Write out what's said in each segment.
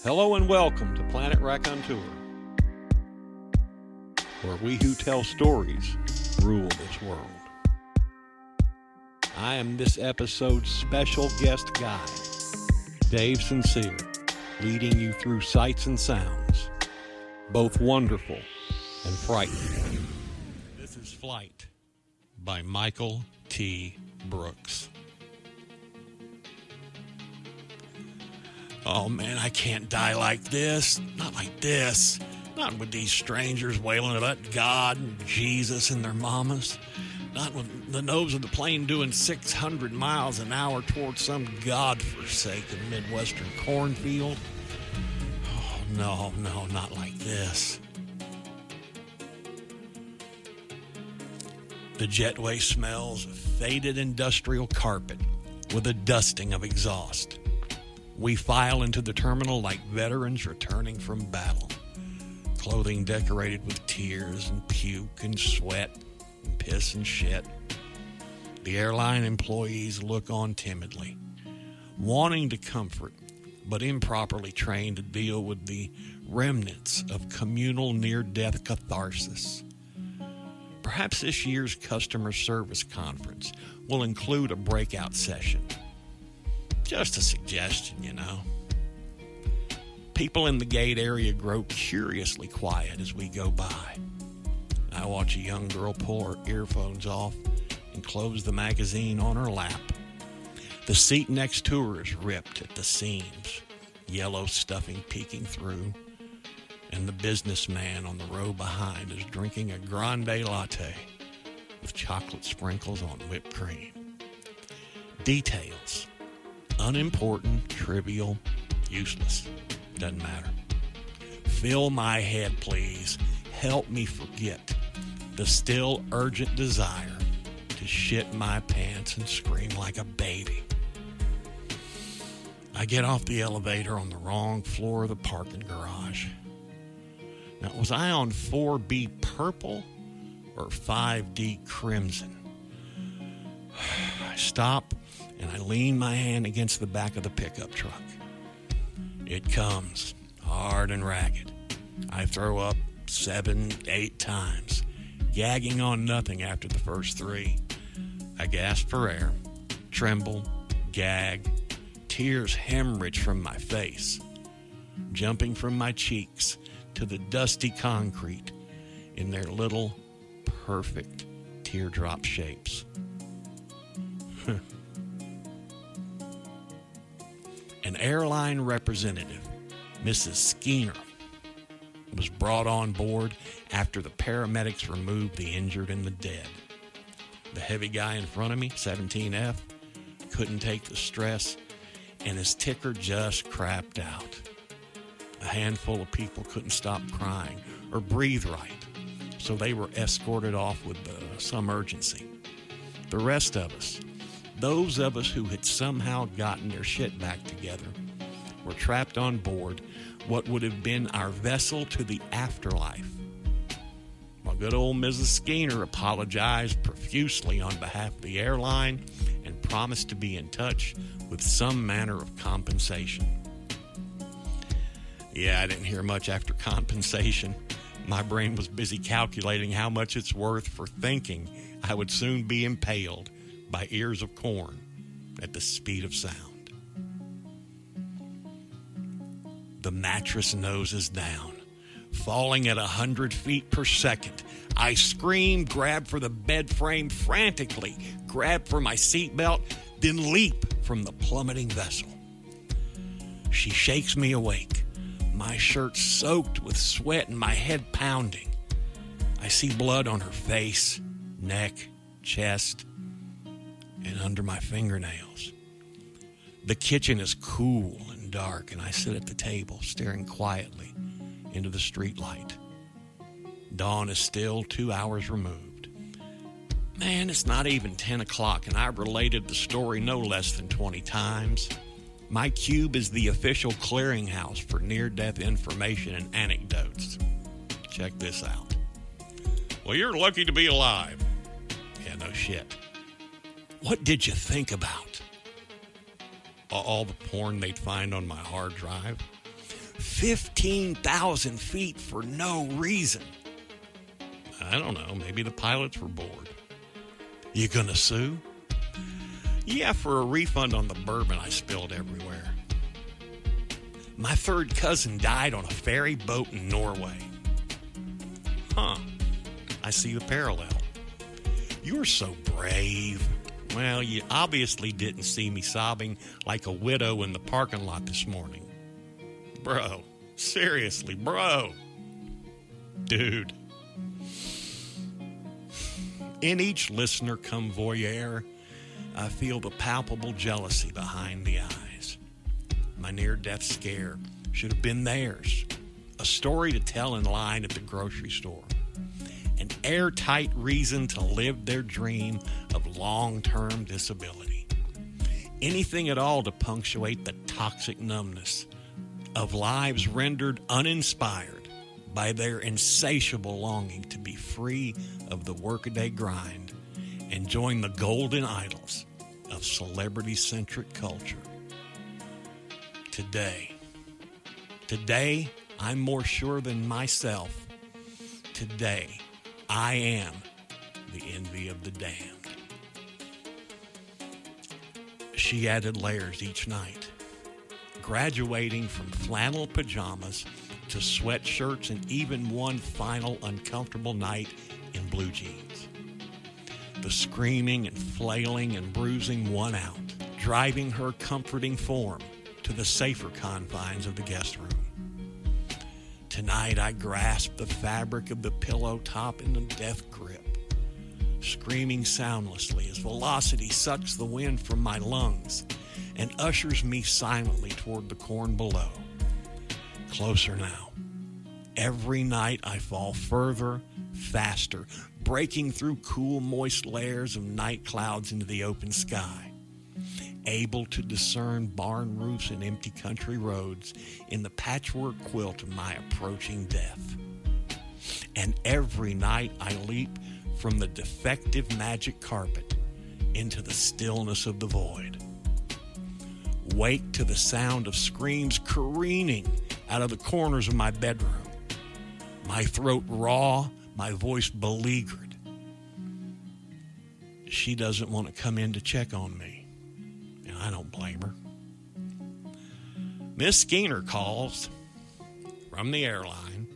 Hello and welcome to Planet Raconteur, where we who tell stories rule this world. I am this episode's special guest guide, Dave Sincere, leading you through sights and sounds, both wonderful and frightening. This is Flight by Michael T. Brooks. Oh man, I can't die like this. Not like this. Not with these strangers wailing about God and Jesus and their mamas. Not with the nose of the plane doing 600 miles an hour towards some godforsaken Midwestern cornfield. Oh, no, not like this. The jetway smells of faded industrial carpet with a dusting of exhaust. We file into the terminal like veterans returning from battle, clothing decorated with tears and puke and sweat and piss and shit. The airline employees look on timidly, wanting to comfort, but improperly trained to deal with the remnants of communal near-death catharsis. Perhaps this year's customer service conference will include a breakout session. Just a suggestion, you know. People in the gate area grow curiously quiet as we go by. I watch a young girl pull her earphones off and close the magazine on her lap. The seat next to her is ripped at the seams, yellow stuffing peeking through, and the businessman on the row behind is drinking a grande latte with chocolate sprinkles on whipped cream. Details. Unimportant, trivial, useless. Doesn't matter. Fill my head, please. Help me forget the still urgent desire to shit my pants and scream like a baby. I get off the elevator on the wrong floor of the parking garage. Now, was I on 4B purple or 5D crimson? I stop and I lean my hand against the back of the pickup truck. It comes, hard and ragged. I throw up 7, 8 times, gagging on nothing after the first 3. I gasp for air, tremble, gag, tears hemorrhage from my face, jumping from my cheeks to the dusty concrete in their little, perfect teardrop shapes. An airline representative, Mrs. Skeeter, was brought on board after the paramedics removed the injured and the dead. The heavy guy in front of me, 17F, couldn't take the stress, and his ticker just crapped out. A handful of people couldn't stop crying or breathe right, so they were escorted off with some urgency. The rest of us, those of us who had somehow gotten their shit back together, were trapped on board what would have been our vessel to the afterlife. While good old Mrs. Skeeter apologized profusely on behalf of the airline and promised to be in touch with some manner of compensation. Yeah, I didn't hear much after compensation. My brain was busy calculating how much it's worth for thinking I would soon be impaled by ears of corn at the speed of sound. The mattress noses down, falling at 100 feet per second. I scream, grab for the bed frame frantically, grab for my seatbelt, then leap from the plummeting vessel. She shakes me awake, my shirt soaked with sweat and my head pounding. I see blood on her face, neck, chest, and under my fingernails. The kitchen is cool and dark, and I sit at the table, staring quietly into the streetlight. Dawn is still 2 hours removed. Man, it's not even 10 o'clock, and I've related the story no less than 20 times. My cube is the official clearinghouse for near-death information and anecdotes. Check this out. Well, you're lucky to be alive. Yeah, no shit. What did you think about? All the porn they'd find on my hard drive? 15,000 feet for no reason. I don't know, maybe the pilots were bored. You gonna sue? Yeah, for a refund on the bourbon I spilled everywhere. My third cousin died on a ferry boat in Norway. Huh, I see the parallel. You're so brave. Well, you obviously didn't see me sobbing like a widow in the parking lot this morning. Bro, seriously, bro. Dude. In each listener come voyeur, I feel the palpable jealousy behind the eyes. My near-death scare should have been theirs. A story to tell in line at the grocery store. An airtight reason to live their dream of long-term disability. Anything at all to punctuate the toxic numbness of lives rendered uninspired by their insatiable longing to be free of the workaday grind and join the golden idols of celebrity-centric culture. Today, I'm more sure than myself. Today, I am the envy of the damned. She added layers each night, graduating from flannel pajamas to sweatshirts and even one final uncomfortable night in blue jeans. The screaming and flailing and bruising won out, driving her comforting form to the safer confines of the guest room. Tonight I grasp the fabric of the pillow top in a death grip, screaming soundlessly as velocity sucks the wind from my lungs and ushers me silently toward the corn below. Closer now. Every night I fall further, faster, breaking through cool, moist layers of night clouds into the open sky, able to discern barn roofs and empty country roads in the patchwork quilt of my approaching death. And every night I leap from the defective magic carpet into the stillness of the void. Wake to the sound of screams careening out of the corners of my bedroom. My throat raw, my voice beleaguered. She doesn't want to come in to check on me. And I don't blame her. Miss Skeeter calls from the airline.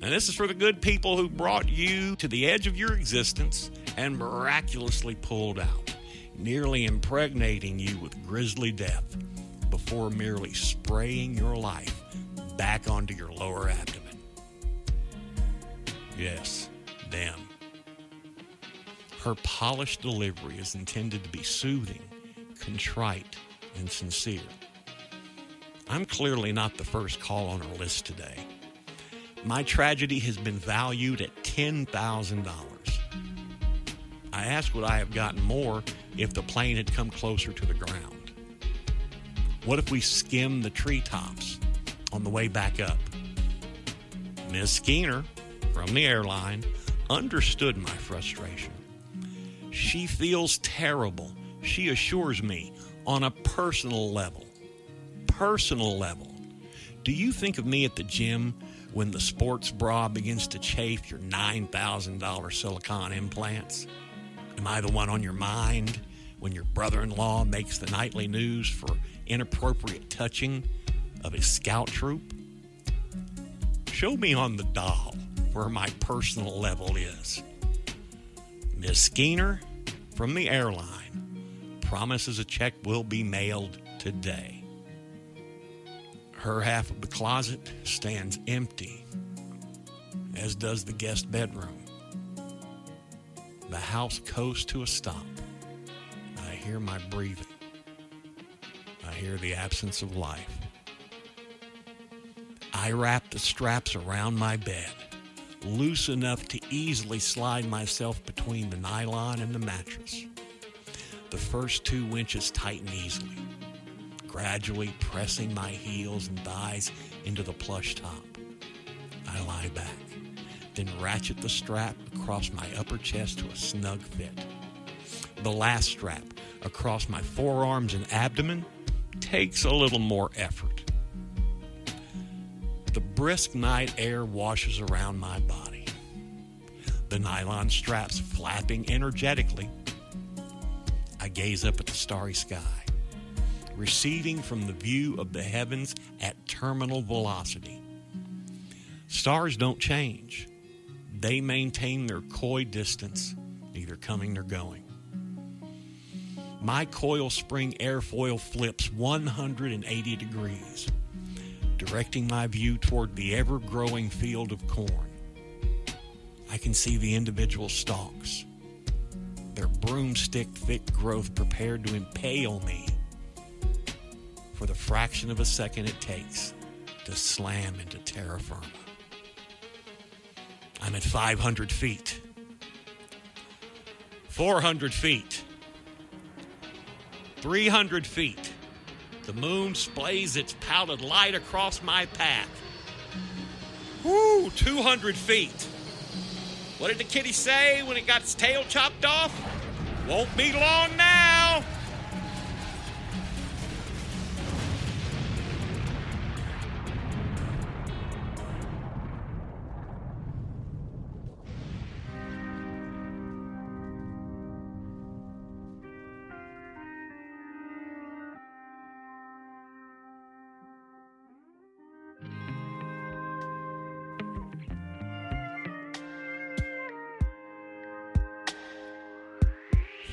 And this is for the good people who brought you to the edge of your existence and miraculously pulled out, nearly impregnating you with grisly death before merely spraying your life back onto your lower abdomen. Yes, them. Her polished delivery is intended to be soothing, contrite, and sincere. I'm clearly not the first call on her list today. My tragedy has been valued at $10,000. I ask would I have gotten more if the plane had come closer to the ground? What if we skimmed the treetops on the way back up? Miss Skeeter from the airline understood my frustration. She feels terrible, she assures me, on a personal level. Personal level. Do you think of me at the gym when the sports bra begins to chafe your $9,000 silicone implants? Am I the one on your mind when your brother-in-law makes the nightly news for inappropriate touching of his scout troop? Show me on the doll where my personal level is. Miss Skeeter from the airline promises a check will be mailed today. Her half of the closet stands empty, as does the guest bedroom. The house coasts to a stop. I hear my breathing. I hear the absence of life. I wrap the straps around my bed, loose enough to easily slide myself between the nylon and the mattress. The first 2 winches tighten easily, gradually pressing my heels and thighs into the plush top. I lie back, then ratchet the strap across my upper chest to a snug fit. The last strap across my forearms and abdomen takes a little more effort. The brisk night air washes around my body. The nylon straps flapping energetically. I gaze up at the starry sky, receding from the view of the heavens at terminal velocity. Stars don't change. They maintain their coy distance, neither coming nor going. My coil spring airfoil flips 180 degrees, directing my view toward the ever-growing field of corn. I can see the individual stalks, their broomstick-thick growth prepared to impale me for the fraction of a second it takes to slam into terra firma. I'm at 500 feet, 400 feet, 300 feet. The moon splays its pallid light across my path. 200 feet. What did the kitty say when it got its tail chopped off? Won't be long now.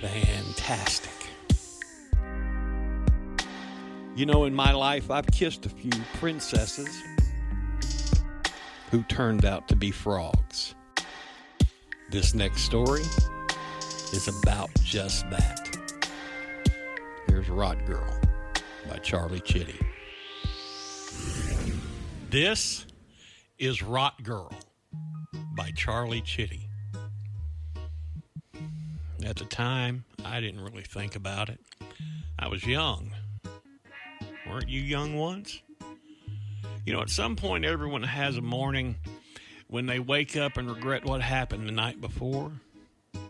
Fantastic. You know, in my life, I've kissed a few princesses who turned out to be frogs. This next story is about just that. Here's Rot Girl by Charlie Chitty. This is Rot Girl by Charlie Chitty. At the time, I didn't really think about it. I was young. Weren't you young once? You know, at some point, everyone has a morning when they wake up and regret what happened the night before.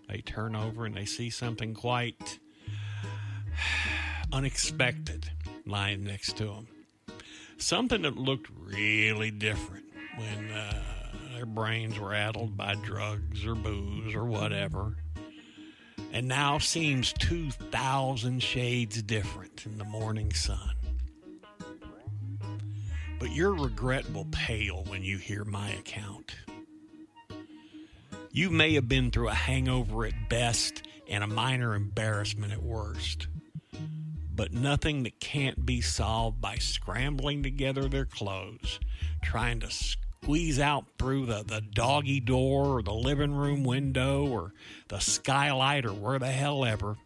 They turn over and they see something quite unexpected lying next to them. Something that looked really different when their brains were addled by drugs or booze or whatever, and now seems 2,000 shades different in the morning sun. But you're regretful pale when you hear my account. You may have been through a hangover at best and a minor embarrassment at worst, but nothing that can't be solved by scrambling together their clothes, trying to squeeze out through the doggy door or the living room window or the skylight or where the hell ever,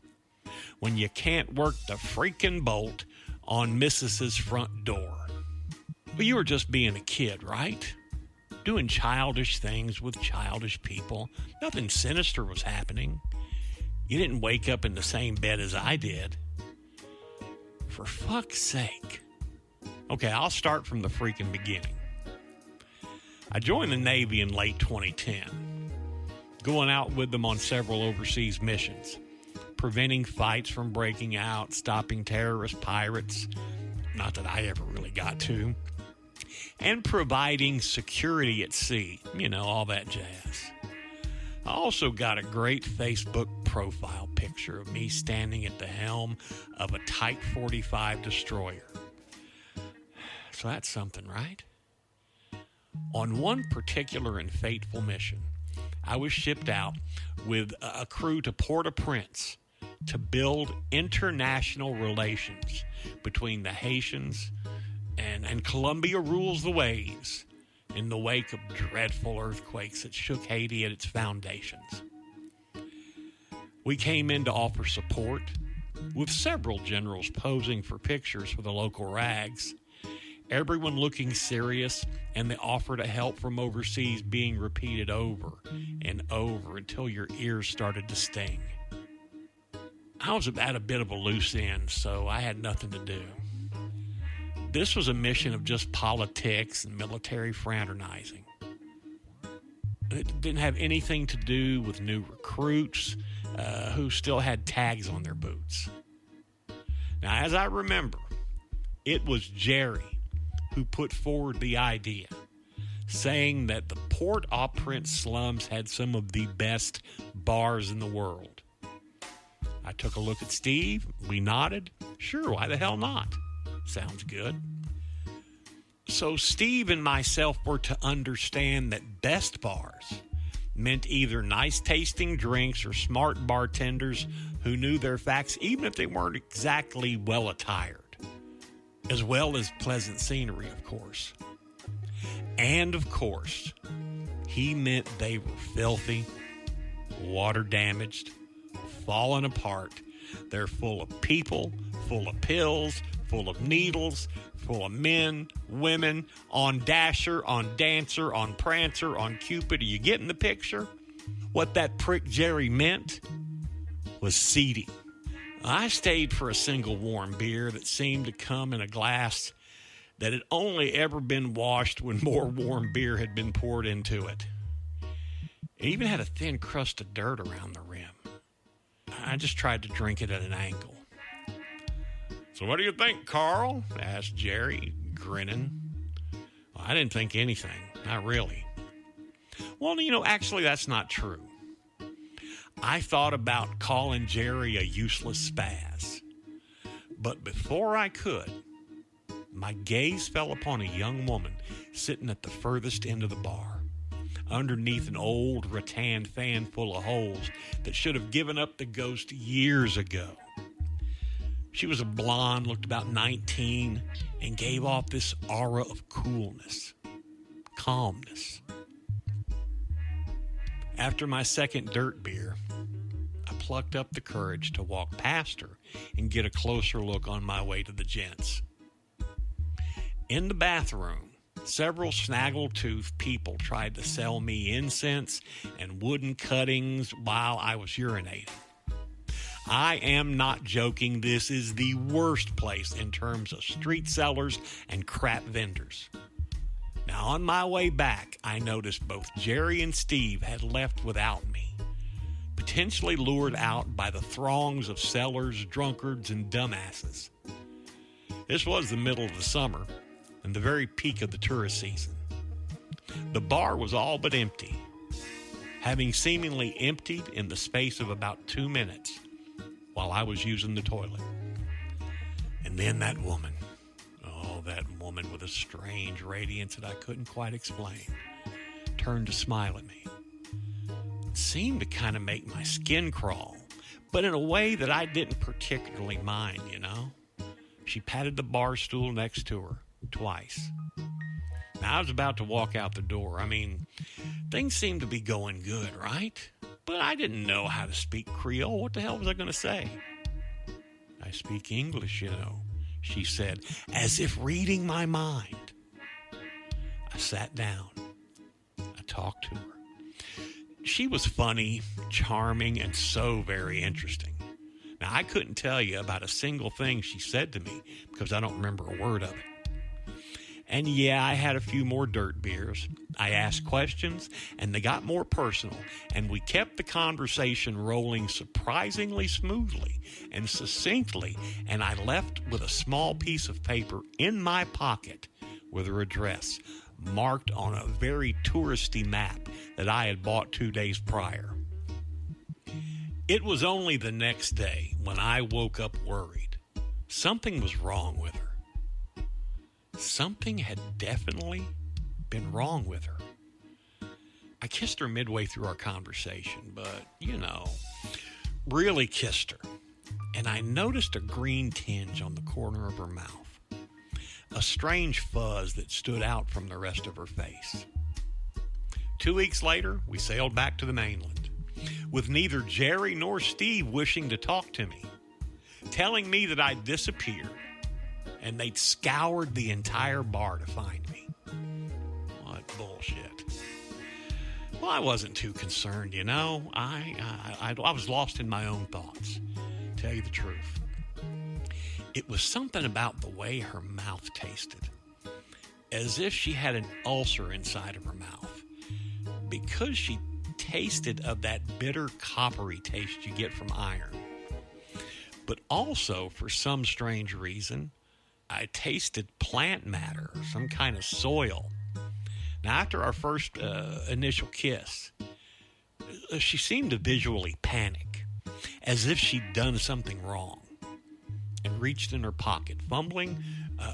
when you can't work the freaking bolt on Mrs.'s front door. Well, you were just being a kid, right? Doing childish things with childish people. Nothing sinister was happening. You didn't wake up in the same bed as I did. For fuck's sake. Okay, I'll start from the freaking beginning. I joined the Navy in late 2010, going out with them on several overseas missions, preventing fights from breaking out, stopping terrorist pirates, not that I ever really got to, and providing security at sea, you know, all that jazz. I also got a great Facebook profile picture of me standing at the helm of a Type 45 destroyer. So that's something, right? On one particular and fateful mission, I was shipped out with a crew to Port-au-Prince to build international relations between the Haitians and Colombia rules the waves in the wake of dreadful earthquakes that shook Haiti at its foundations. We came in to offer support, with several generals posing for pictures for the local rags, everyone looking serious, and the offer to help from overseas being repeated over and over until your ears started to sting. I was at a bit of a loose end, so I had nothing to do. This was a mission of just politics and military fraternizing. It didn't have anything to do with new recruits who still had tags on their boots. Now, as I remember, it was Jerry, who put forward the idea, saying that the Port-au-Prince slums had some of the best bars in the world. I took a look at Steve. We nodded. Sure, why the hell not? Sounds good. So Steve and myself were to understand that best bars meant either nice-tasting drinks or smart bartenders who knew their facts, even if they weren't exactly well-attired, as well as pleasant scenery, of course. And, of course, he meant they were filthy, water-damaged, falling apart. They're full of people, full of pills, full of needles, full of men, women, on Dasher, on Dancer, on Prancer, on Cupid. Are you getting the picture? What that prick Jerry meant was seedy. I stayed for a single warm beer that seemed to come in a glass that had only ever been washed when more warm beer had been poured into it. It even had a thin crust of dirt around the rim. I just tried to drink it at an angle. "So what do you think, Carl?" asked Jerry, grinning. Well, I didn't think anything. Not really. Well, actually that's not true. I thought about calling Jerry a useless spaz. But before I could, my gaze fell upon a young woman sitting at the furthest end of the bar, underneath an old rattan fan full of holes that should have given up the ghost years ago. She was a blonde, looked about 19, and gave off this aura of coolness, calmness. After my second dirt beer, I plucked up the courage to walk past her and get a closer look on my way to the gents. In the bathroom, several snaggle-toothed people tried to sell me incense and wooden cuttings while I was urinating. I am not joking. This is the worst place in terms of street sellers and crap vendors. Now, on my way back, I noticed both Jerry and Steve had left without me, potentially lured out by the throngs of sellers, drunkards, and dumbasses. This was the middle of the summer and the very peak of the tourist season. The bar was all but empty, having seemingly emptied in the space of about 2 minutes while I was using the toilet. And then that woman with a strange radiance that I couldn't quite explain, turned to smile at me. It seemed to kind of make my skin crawl, but in a way that I didn't particularly mind, She patted the bar stool next to her twice. Now, I was about to walk out the door. Things seemed to be going good, right? But I didn't know how to speak Creole. What the hell was I going to say? "I speak English, she said, as if reading my mind. I sat down. I talked to her. She was funny, charming, and so very interesting. Now, I couldn't tell you about a single thing she said to me because I don't remember a word of it. And yeah, I had a few more dirt beers. I asked questions, and they got more personal, and we kept the conversation rolling surprisingly smoothly and succinctly, and I left with a small piece of paper in my pocket with her address, marked on a very touristy map that I had bought 2 days prior. It was only the next day when I woke up worried. Something was wrong with her. Something had definitely been wrong with her. I kissed her midway through our conversation, but, really kissed her. And I noticed a green tinge on the corner of her mouth, a strange fuzz that stood out from the rest of her face. 2 weeks later, we sailed back to the mainland, with neither Jerry nor Steve wishing to talk to me, telling me that I'd disappeared, and they'd scoured the entire bar to find me. What bullshit. Well, I wasn't too concerned, I was lost in my own thoughts, to tell you the truth. It was something about the way her mouth tasted, as if she had an ulcer inside of her mouth, because she tasted of that bitter coppery taste you get from iron. But also, for some strange reason, I tasted plant matter, some kind of soil. Now, after our first initial kiss, she seemed to visually panic, as if she'd done something wrong, and reached in her pocket, fumbling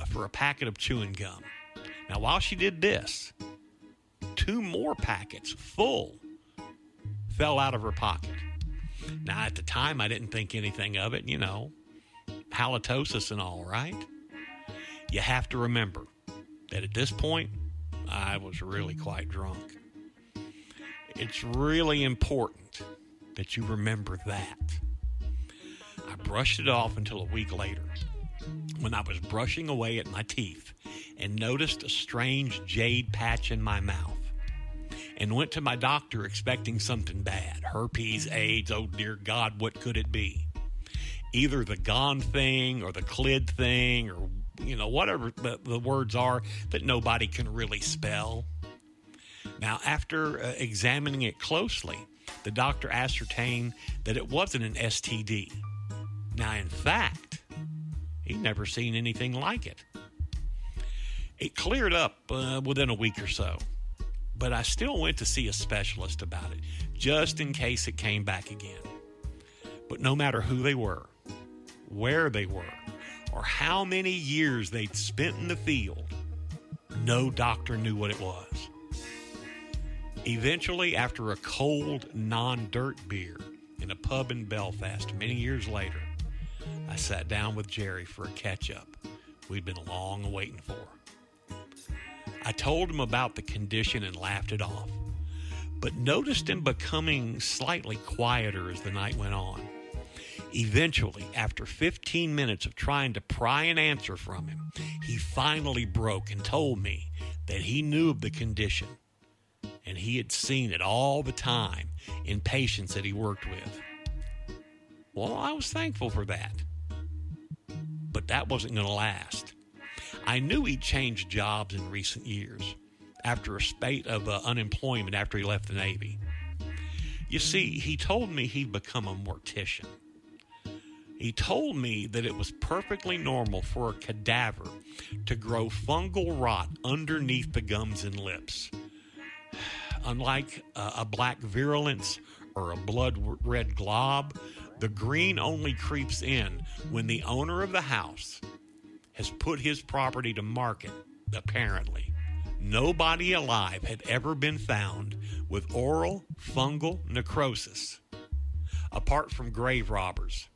for a packet of chewing gum. Now, while she did this, 2 more packets full fell out of her pocket. Now, at the time, I didn't think anything of it, halitosis and all, right? You have to remember that at this point, I was really quite drunk. It's really important that you remember that. I brushed it off until a week later, when I was brushing away at my teeth and noticed a strange jade patch in my mouth, and went to my doctor expecting something bad. Herpes, AIDS, oh dear God, what could it be? Either the gone thing or the clid thing or, whatever the words are that nobody can really spell. Now, after examining it closely, the doctor ascertained that it wasn't an STD. Now, in fact, he'd never seen anything like it. It cleared up within a week or so, but I still went to see a specialist about it, just in case it came back again. But no matter who they were, where they were, or how many years they'd spent in the field, no doctor knew what it was. Eventually, after a cold, non-dirt beer in a pub in Belfast many years later, I sat down with Jerry for a catch-up we'd been long waiting for. I told him about the condition and laughed it off, but noticed him becoming slightly quieter as the night went on. Eventually, after 15 minutes of trying to pry an answer from him, he finally broke and told me that he knew of the condition, and he had seen it all the time in patients that he worked with. Well, I was thankful for that. But that wasn't going to last. I knew he'd changed jobs in recent years, after a spate of unemployment after he left the Navy. You see, he told me he'd become a mortician. He told me that it was perfectly normal for a cadaver to grow fungal rot underneath the gums and lips. Unlike a black virulence or a blood red glob, the green only creeps in when the owner of the house has put his property to market, apparently. Nobody alive had ever been found with oral fungal necrosis, apart from grave robbers.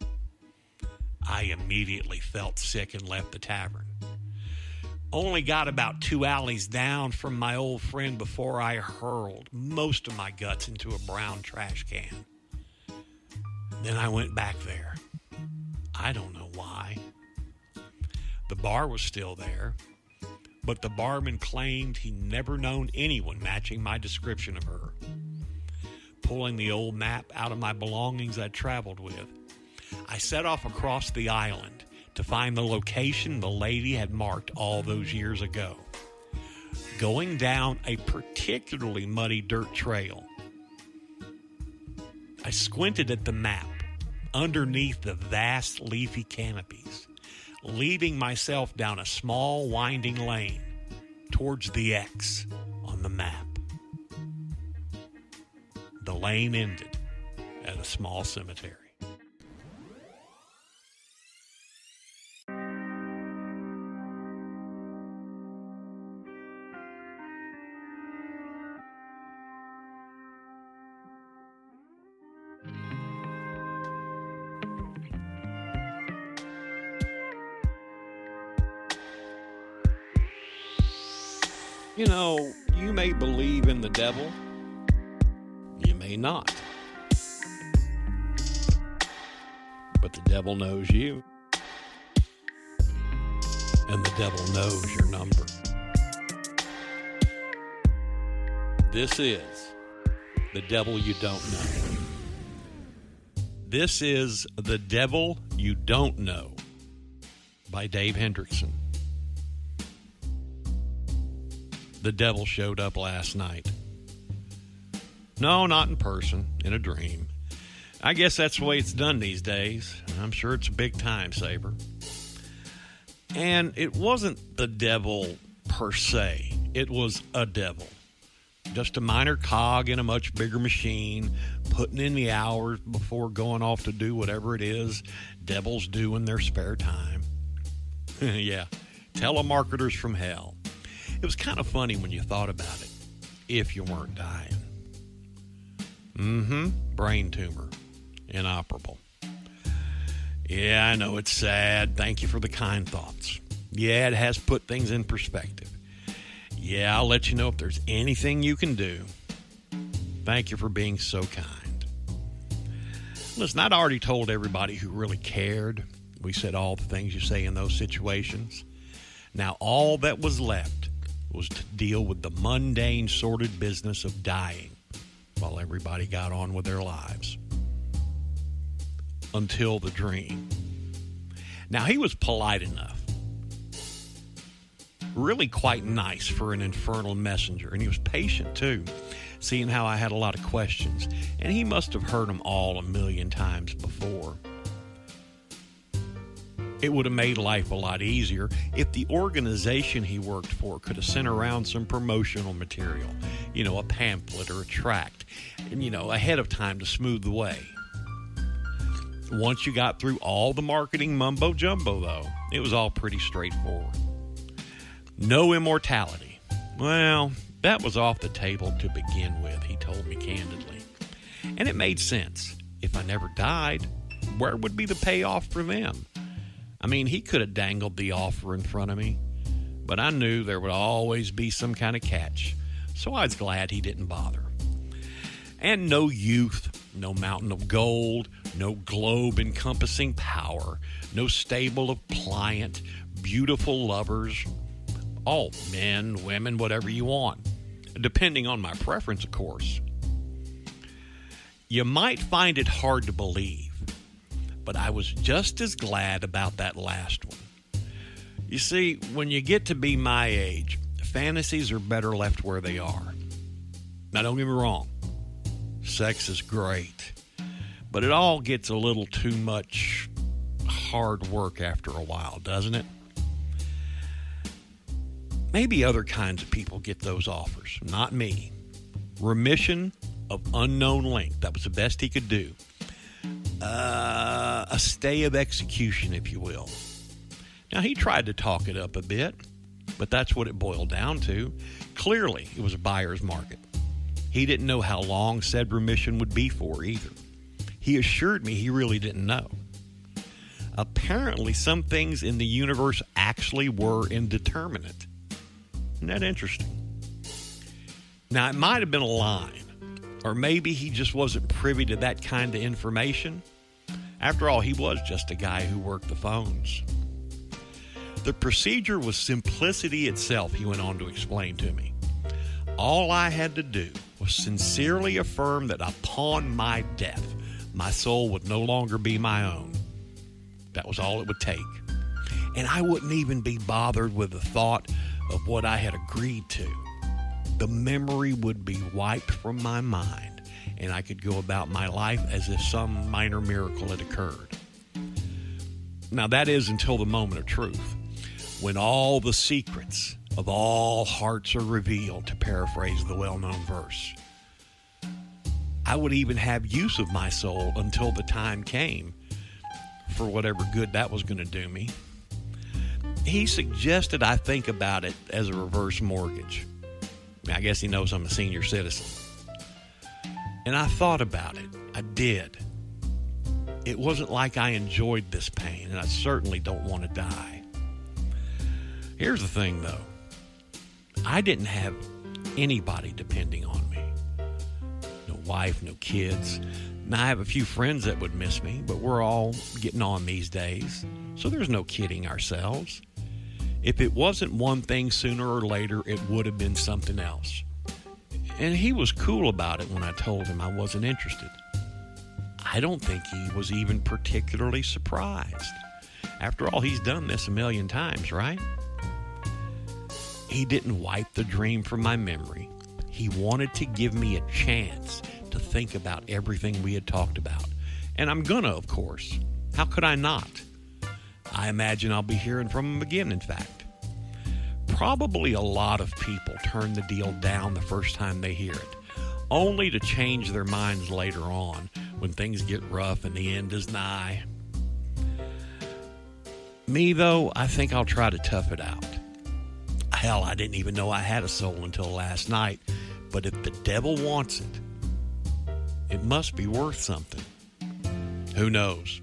I immediately felt sick and left the tavern. Only got about 2 alleys down from my old friend before I hurled most of my guts into a brown trash can. Then I went back there. I don't know why. The bar was still there, but the barman claimed he'd never known anyone matching my description of her. Pulling the old map out of my belongings I'd traveled with, I set off across the island to find the location the lady had marked all those years ago. Going down a particularly muddy dirt trail, I squinted at the map underneath the vast leafy canopies, leading myself down a small winding lane towards the X on the map. The lane ended at a small cemetery. You may believe in the devil. You may not. But the devil knows you. And the devil knows your number. This is The Devil You Don't Know. This is The Devil You Don't Know by Dave Henrickson. The devil showed up last night. No, not in person, in a dream. I guess that's the way it's done these days. I'm sure it's a big time saver. And it wasn't the devil per se. It was a devil. Just a minor cog in a much bigger machine, putting in the hours before going off to do whatever it is devils do in their spare time. Yeah, telemarketers from hell. It was kind of funny when you thought about it, if you weren't dying. Brain tumor. Inoperable. Yeah, I know it's sad. Thank you for the kind thoughts. Yeah, it has put things in perspective. Yeah, I'll let you know if there's anything you can do. Thank you for being so kind. Listen, I'd already told everybody who really cared. We said all the things you say in those situations. Now, all that was left was to deal with the mundane, sordid business of dying while everybody got on with their lives. Until the dream. Now, he was polite enough. Really quite nice for an infernal messenger. And he was patient, too, seeing how I had a lot of questions. And he must have heard them all a million times before. It would have made life a lot easier if the organization he worked for could have sent around some promotional material, a pamphlet or a tract, and, ahead of time to smooth the way. Once you got through all the marketing mumbo-jumbo, though, it was all pretty straightforward. No immortality. Well, that was off the table to begin with, he told me candidly. And it made sense. If I never died, where would be the payoff for them? I mean, he could have dangled the offer in front of me, but I knew there would always be some kind of catch, so I was glad he didn't bother. And no youth, no mountain of gold, no globe-encompassing power, no stable of pliant, beautiful lovers, all men, women, whatever you want, depending on my preference, of course. You might find it hard to believe, but I was just as glad about that last one. You see, when you get to be my age, fantasies are better left where they are. Now, don't get me wrong. Sex is great, but it all gets a little too much hard work after a while, doesn't it? Maybe other kinds of people get those offers, not me. Remission of unknown length, that was the best he could do. A stay of execution, if you will. Now, he tried to talk it up a bit, but that's what it boiled down to. Clearly, it was a buyer's market. He didn't know how long said remission would be for either. He assured me he really didn't know. Apparently, some things in the universe actually were indeterminate. Isn't that interesting? Now, it might have been a line, or maybe he just wasn't privy to that kind of information. After all, he was just a guy who worked the phones. The procedure was simplicity itself, he went on to explain to me. All I had to do was sincerely affirm that upon my death, my soul would no longer be my own. That was all it would take. And I wouldn't even be bothered with the thought of what I had agreed to. The memory would be wiped from my mind, and I could go about my life as if some minor miracle had occurred. Now, that is until the moment of truth, when all the secrets of all hearts are revealed, to paraphrase the well-known verse. I would even have use of my soul until the time came, for whatever good that was going to do me. He suggested I think about it as a reverse mortgage. I guess he knows I'm a senior citizen. And I thought about it. I did. It wasn't like I enjoyed this pain, and I certainly don't want to die. Here's the thing, though. I didn't have anybody depending on me. No wife, no kids. Now, I have a few friends that would miss me, but we're all getting on these days, so there's no kidding ourselves. If it wasn't one thing, sooner or later, it would have been something else. And he was cool about it when I told him I wasn't interested. I don't think he was even particularly surprised. After all, he's done this a million times, right? He didn't wipe the dream from my memory. He wanted to give me a chance to think about everything we had talked about. And I'm gonna, of course. How could I not? I imagine I'll be hearing from him again, in fact. Probably a lot of people turn the deal down the first time they hear it, only to change their minds later on when things get rough and the end is nigh. Me, though, I think I'll try to tough it out. Hell, I didn't even know I had a soul until last night, but if the devil wants it, it must be worth something. Who knows?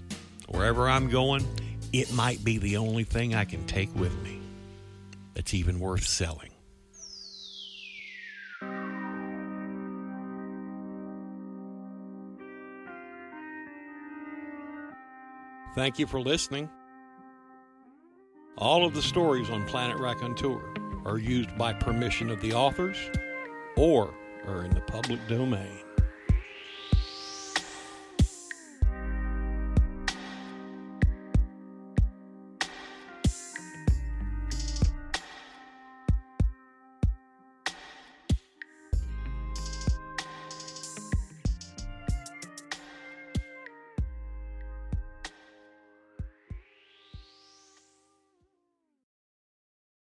Wherever I'm going, it might be the only thing I can take with me that's even worth selling. Thank you for listening. All of the stories on Planet Raconteur are used by permission of the authors or are in the public domain.